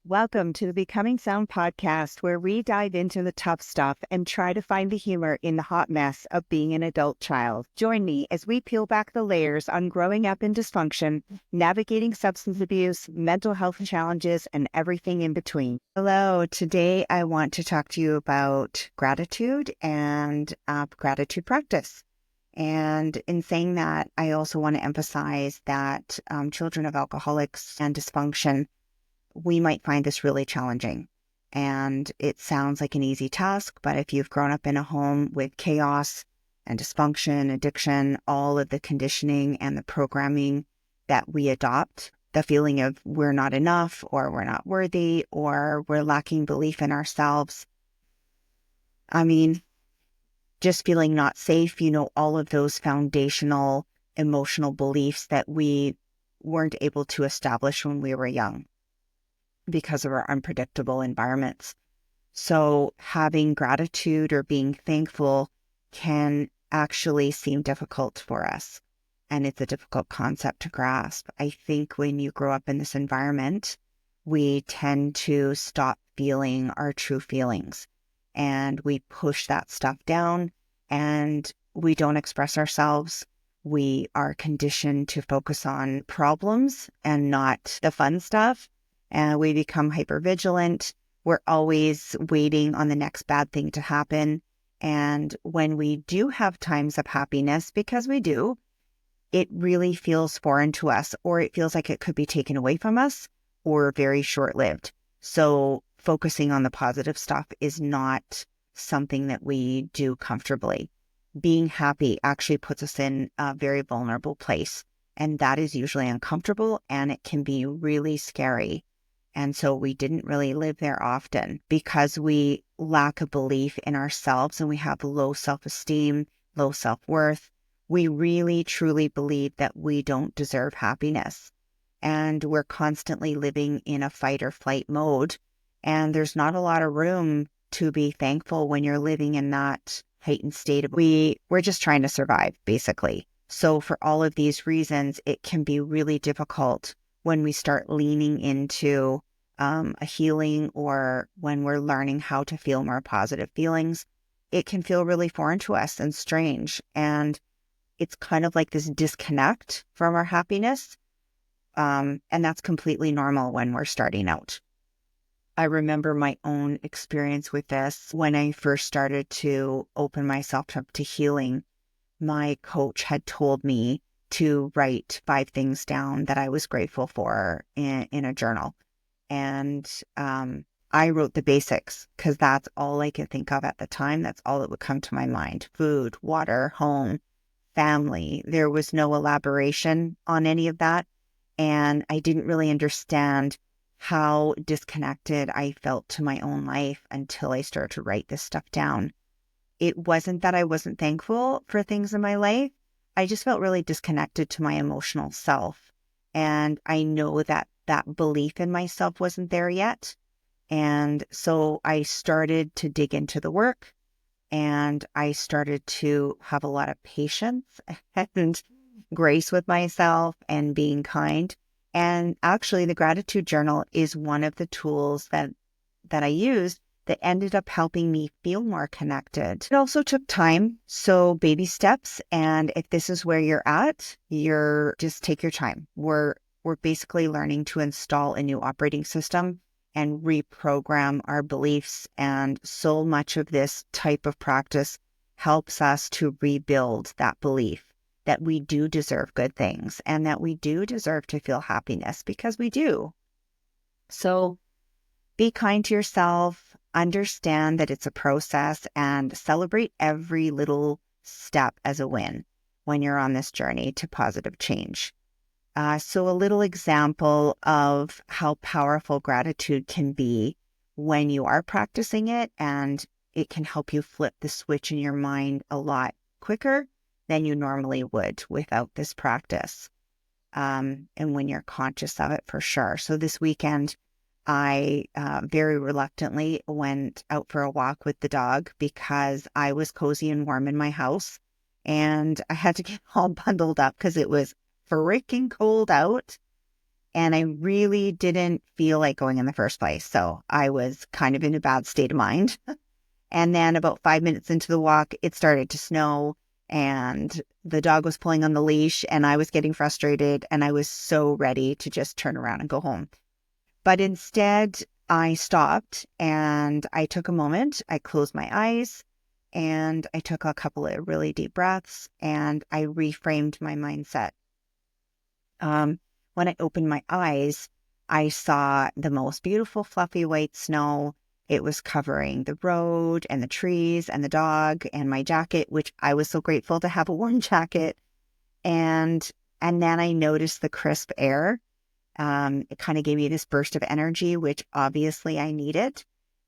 Welcome to the Becoming Sound podcast, where we dive into the tough stuff and try to find the humor in the hot mess of being an adult child. Join me as we peel back the layers on growing up in dysfunction, navigating substance abuse, mental health challenges, and everything in between. Hello, today I want to talk to you about gratitude and gratitude practice. And in saying that, I also want to emphasize that children of alcoholics and dysfunction, we might find this really challenging. And it sounds like an easy task, but if you've grown up in a home with chaos and dysfunction, addiction, all of the conditioning and the programming that we adopt, the feeling of we're not enough or we're not worthy or we're lacking belief in ourselves. Just feeling not safe, all of those foundational emotional beliefs that we weren't able to establish when we were young because of our unpredictable environments. So having gratitude or being thankful can actually seem difficult for us. And it's a difficult concept to grasp. I think when you grow up in this environment, we tend to stop feeling our true feelings. And we push that stuff down and we don't express ourselves. We are conditioned to focus on problems and not the fun stuff. And we become hypervigilant. We're always waiting on the next bad thing to happen. And when we do have times of happiness, because we do, it really feels foreign to us, or it feels like it could be taken away from us or very short-lived. So focusing on the positive stuff is not something that we do comfortably. Being happy actually puts us in a very vulnerable place. And that is usually uncomfortable and it can be really scary. And so we didn't really live there often because we lack a belief in ourselves and we have low self-esteem, low self-worth. We really, truly believe that we don't deserve happiness. And we're constantly living in a fight or flight mode. And there's not a lot of room to be thankful when you're living in that heightened state of we're just trying to survive, basically. So for all of these reasons, it can be really difficult when we start leaning into a healing or when we're learning how to feel more positive feelings. It can feel really foreign to us and strange. And it's kind of like this disconnect from our happiness. And that's completely normal when we're starting out. I remember my own experience with this when I first started to open myself up to healing. My coach had told me to write 5 things down that I was grateful for in a journal. And I wrote the basics because that's all I could think of at the time. That's all that would come to my mind. Food, water, home, family. There was no elaboration on any of that. And I didn't really understand how disconnected I felt to my own life until I started to write this stuff down. It wasn't that I wasn't thankful for things in my life. I just felt really disconnected to my emotional self. And I know that that belief in myself wasn't there yet. And so I started to dig into the work and I started to have a lot of patience and grace with myself and being kind. And actually the gratitude journal is one of the tools that I used that ended up helping me feel more connected. It also took time. So baby steps. And if this is where you're at, you're just take your time. We're basically learning to install a new operating system and reprogram our beliefs. And so much of this type of practice helps us to rebuild that belief that we do deserve good things and that we do deserve to feel happiness because we do. So be kind to yourself, understand that it's a process, and celebrate every little step as a win when you're on this journey to positive change. So a little example of how powerful gratitude can be when you are practicing it, and it can help you flip the switch in your mind a lot quicker than you normally would without this practice. And when you're conscious of it, for sure. So this weekend, I very reluctantly went out for a walk with the dog because I was cozy and warm in my house and I had to get all bundled up because it was freaking cold out. And I really didn't feel like going in the first place. So I was kind of in a bad state of mind. And then about 5 minutes into the walk, it started to snow and the dog was pulling on the leash and I was getting frustrated and I was so ready to just turn around and go home. But instead, I stopped and I took a moment. I closed my eyes and I took a couple of really deep breaths and I reframed my mindset. When I opened my eyes, I saw the most beautiful fluffy white snow. It was covering the road and the trees and the dog and my jacket, which I was so grateful to have a warm jacket. And then I noticed the crisp air. It kind of gave me this burst of energy, which obviously I needed.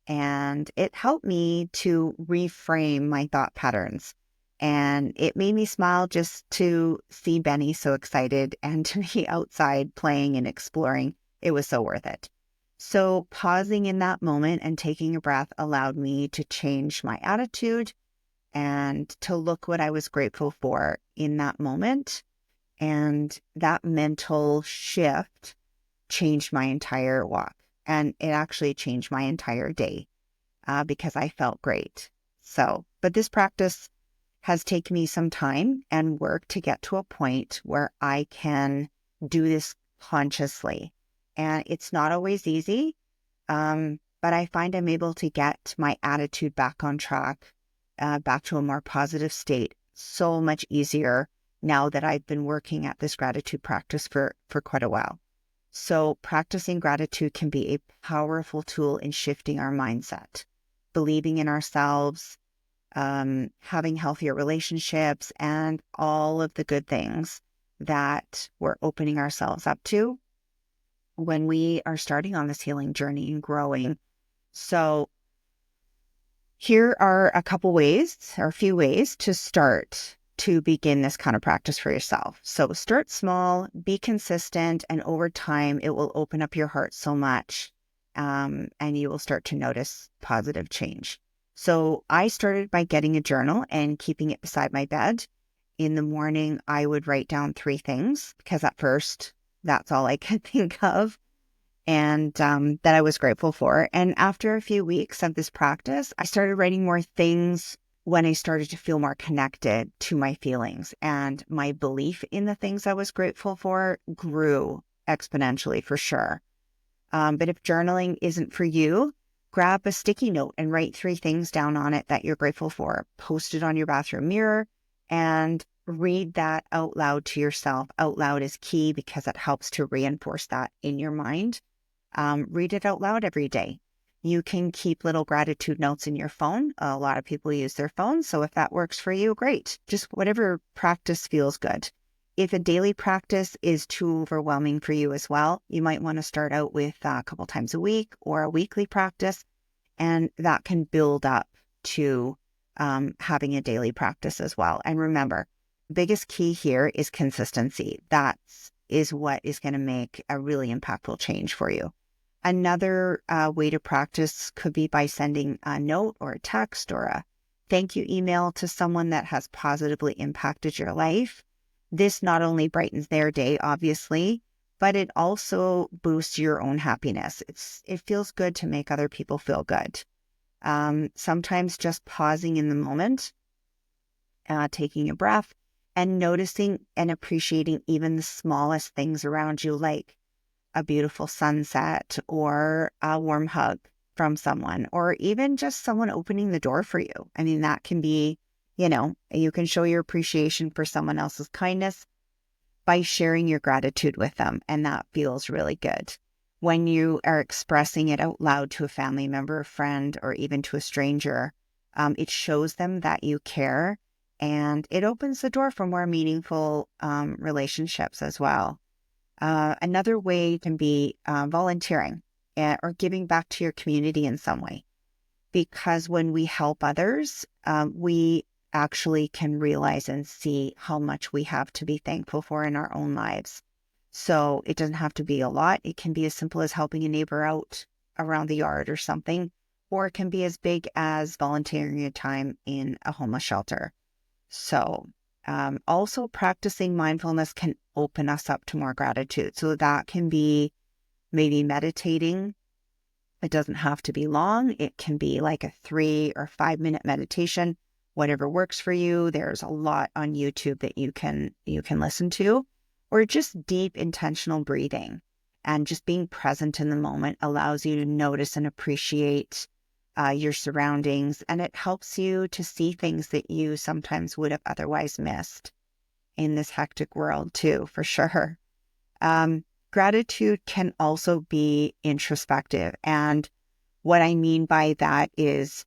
And it helped me to reframe my thought patterns. And it made me smile just to see Benny so excited and to be outside playing and exploring. It was so worth it. So pausing in that moment and taking a breath allowed me to change my attitude and to look what I was grateful for in that moment. And that mental shift changed my entire walk. And it actually changed my entire day because I felt great. So, but this practice has taken me some time and work to get to a point where I can do this consciously. And it's not always easy, but I find I'm able to get my attitude back on track, back to a more positive state so much easier now that I've been working at this gratitude practice for quite a while. So practicing gratitude can be a powerful tool in shifting our mindset, believing in ourselves, having healthier relationships, and all of the good things that we're opening ourselves up to when we are starting on this healing journey and growing. So here are a couple ways or a few ways to start to begin this kind of practice for yourself. So start small, be consistent, and over time, it will open up your heart so much and you will start to notice positive change. So I started by getting a journal and keeping it beside my bed. In the morning, I would write down 3 things because at first, that's all I could think of and that I was grateful for. And after a few weeks of this practice, I started writing more things when I started to feel more connected to my feelings, and my belief in the things I was grateful for grew exponentially for sure. But if journaling isn't for you, grab a sticky note and write 3 things down on it that you're grateful for. Post it on your bathroom mirror and read that out loud to yourself. Out loud is key because it helps to reinforce that in your mind. Read it out loud every day. You can keep little gratitude notes in your phone. A lot of people use their phones, so if that works for you, great. Just whatever practice feels good. If a daily practice is too overwhelming for you as well, you might want to start out with a couple times a week or a weekly practice, and that can build up to having a daily practice as well. And remember, the biggest key here is consistency. That is what is going to make a really impactful change for you. Another way to practice could be by sending a note or a text or a thank you email to someone that has positively impacted your life. This not only brightens their day, obviously, but it also boosts your own happiness. It feels good to make other people feel good. Sometimes just pausing in the moment, taking a breath, and noticing and appreciating even the smallest things around you, like a beautiful sunset or a warm hug from someone, or even just someone opening the door for you. I mean, that can be, you can show your appreciation for someone else's kindness by sharing your gratitude with them. And that feels really good. When you are expressing it out loud to a family member, a friend, or even to a stranger, it shows them that you care, and it opens the door for more meaningful relationships as well. Another way can be volunteering or giving back to your community in some way. Because when we help others, we actually can realize and see how much we have to be thankful for in our own lives. So it doesn't have to be a lot. It can be as simple as helping a neighbor out around the yard or something, or it can be as big as volunteering your time in a homeless shelter. So Also, practicing mindfulness can open us up to more gratitude. So that can be maybe meditating. It doesn't have to be long. It can be like a 3 or 5 minute meditation, whatever works for you. There's a lot on YouTube that you can listen to, or just deep intentional breathing and just being present in the moment allows you to notice and appreciate your surroundings, and it helps you to see things that you sometimes would have otherwise missed in this hectic world too, for sure. Gratitude can also be introspective. And what I mean by that is,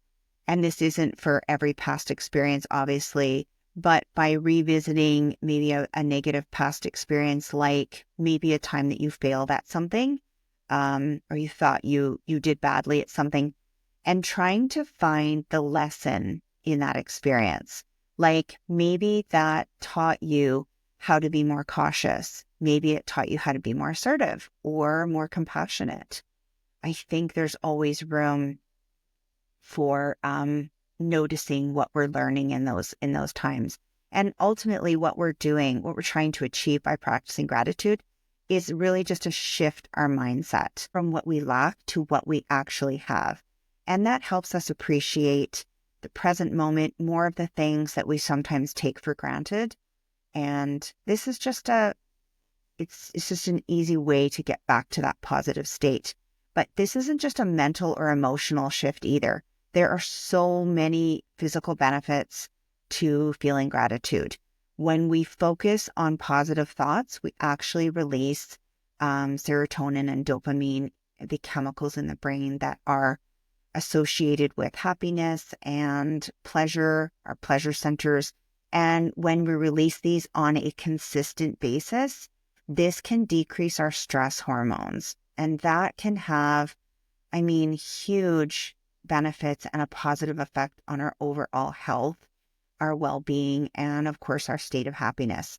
and this isn't for every past experience, obviously, but by revisiting maybe a negative past experience, like maybe a time that you failed at something, or you thought you did badly at something, and trying to find the lesson in that experience. Like maybe that taught you how to be more cautious. Maybe it taught you how to be more assertive or more compassionate. I think there's always room for noticing what we're learning in those times. And ultimately what we're doing, what we're trying to achieve by practicing gratitude is really just to shift our mindset from what we lack to what we actually have. And that helps us appreciate the present moment, more of the things that we sometimes take for granted. And this is just it's just an easy way to get back to that positive state. But this isn't just a mental or emotional shift either. There are so many physical benefits to feeling gratitude. When we focus on positive thoughts, we actually release serotonin and dopamine, the chemicals in the brain that are associated with happiness and pleasure, our pleasure centers. And when we release these on a consistent basis, this can decrease our stress hormones. And that can have, huge benefits and a positive effect on our overall health, our well-being, and of course, our state of happiness.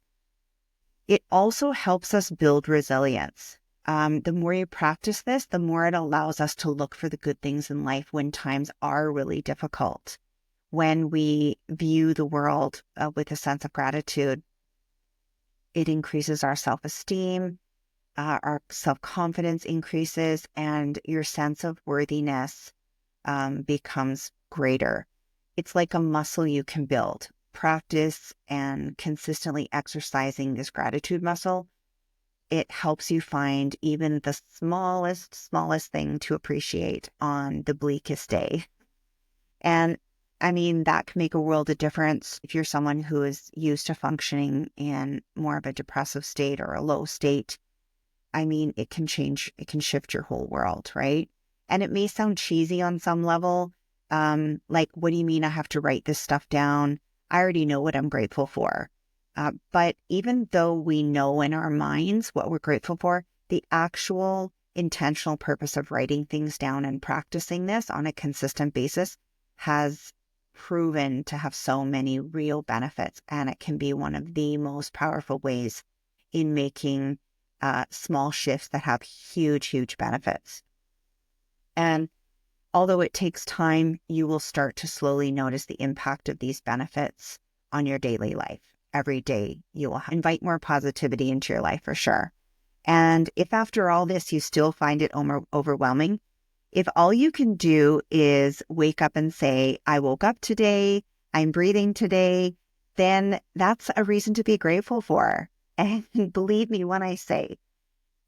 It also helps us build resilience. The more you practice this, the more it allows us to look for the good things in life when times are really difficult. When we view the world with a sense of gratitude, it increases our self-esteem, our self-confidence increases, and your sense of worthiness becomes greater. It's like a muscle you can build. Practice and consistently exercising this gratitude muscle, it helps you find even the smallest thing to appreciate on the bleakest day. And that can make a world of difference if you're someone who is used to functioning in more of a depressive state or a low state. It can shift your whole world, right? And it may sound cheesy on some level. Like, what do you mean I have to write this stuff down? I already know what I'm grateful for. But even though we know in our minds what we're grateful for, the actual intentional purpose of writing things down and practicing this on a consistent basis has proven to have so many real benefits. And it can be one of the most powerful ways in making small shifts that have huge benefits. And although it takes time, you will start to slowly notice the impact of these benefits on your daily life. Every day, you will invite more positivity into your life for sure. And if after all this, you still find it overwhelming, if all you can do is wake up and say, I woke up today, I'm breathing today, then that's a reason to be grateful for. And believe me when I say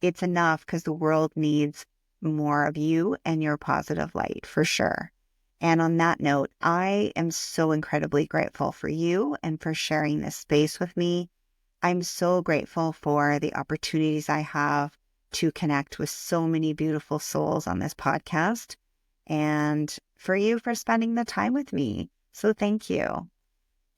it's enough, because the world needs more of you and your positive light for sure. And on that note, I am so incredibly grateful for you and for sharing this space with me. I'm so grateful for the opportunities I have to connect with so many beautiful souls on this podcast, and for you for spending the time with me. So thank you.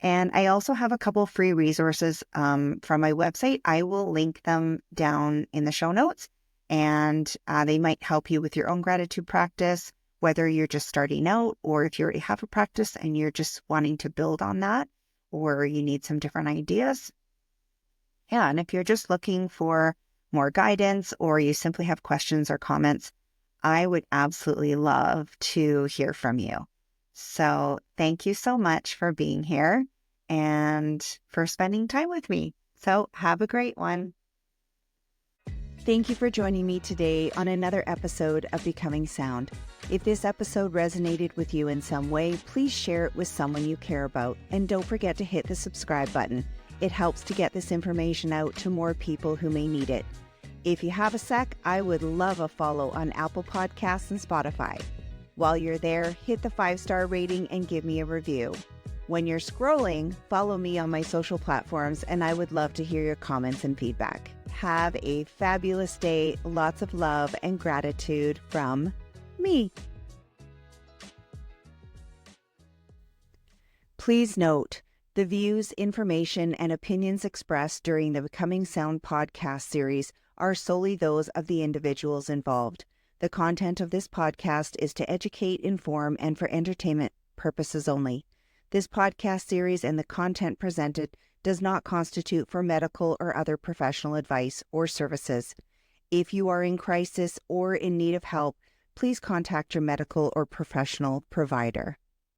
And I also have a couple free resources from my website. I will link them down in the show notes, and they might help you with your own gratitude practice, whether you're just starting out or if you already have a practice and you're just wanting to build on that, or you need some different ideas. Yeah, and if you're just looking for more guidance or you simply have questions or comments, I would absolutely love to hear from you. So thank you so much for being here. and for spending time with me. So have a great one. Thank you for joining me today on another episode of Becoming Sound. If this episode resonated with you in some way, please share it with someone you care about. And don't forget to hit the subscribe button. It helps to get this information out to more people who may need it. If you have a sec, I would love a follow on Apple Podcasts and Spotify. While you're there, hit the 5-star rating and give me a review. When you're scrolling, follow me on my social platforms, and I would love to hear your comments and feedback. Have a fabulous day, lots of love and gratitude from me. Please note, the views, information, and opinions expressed during the Becoming Sound podcast series are solely those of the individuals involved. The content of this podcast is to educate, inform, and for entertainment purposes only. This podcast series and the content presented does not constitute for medical or other professional advice or services. If you are in crisis or in need of help, please contact your medical or professional provider.